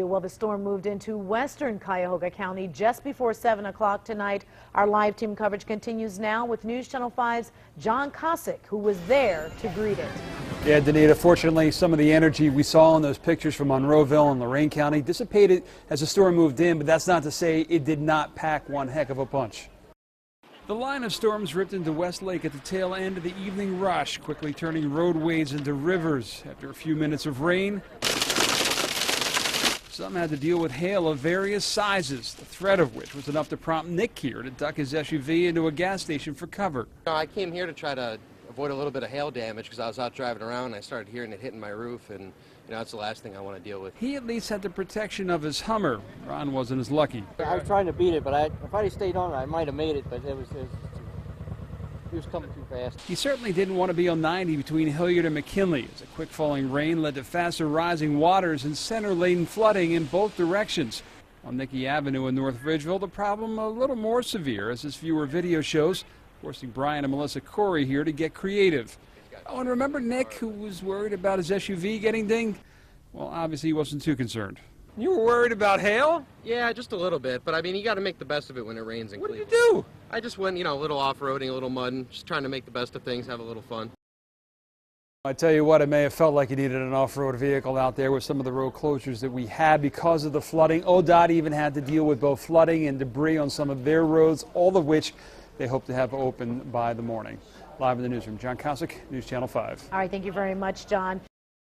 Well, the storm moved into western Cuyahoga County just before 7 o'clock tonight. Our live team coverage continues now with News Channel 5's John Kosich, who was there to greet it. Yeah, Danita, fortunately, some of the energy we saw in those pictures from Monroeville and Lorain County dissipated as the storm moved in, but that's not to say it did not pack one heck of a punch. The line of storms ripped into Westlake at the tail end of the evening rush, quickly turning roadways into rivers. After a few minutes of rain, some had to deal with hail of various sizes, the threat of which was enough to prompt Nick here to duck his SUV into a gas station for cover. I came here to try to avoid a little bit of hail damage because I was out driving around and I started hearing it hitting my roof, and that's the last thing I want to deal with. He at least had the protection of his Hummer. Ron wasn't as lucky. I was trying to beat it, but if I had stayed on it, I might have made it, but it was coming too fast. He certainly didn't want to be on 90 between Hilliard and McKinley, as a quick falling rain led to faster rising waters and center lane flooding in both directions. On Nicky Avenue in North Ridgeville, the problem a little more severe, as this viewer video shows, forcing Brian and Melissa Corey here to get creative. Oh, and remember Nick, who was worried about his SUV getting dinged? Well, obviously he wasn't too concerned. You were worried about hail? Yeah, just a little bit, but I mean, you got to make the best of it when it rains in Cleveland. What did you do? I just went, a little off-roading, a little mudding, just trying to make the best of things, have a little fun. I tell you what, it may have felt like you needed an off-road vehicle out there with some of the road closures that we had because of the flooding. ODOT even had to deal with both flooding and debris on some of their roads, all of which they hope to have open by the morning. Live in the newsroom, John Kosich, News Channel 5. All right, thank you very much, John.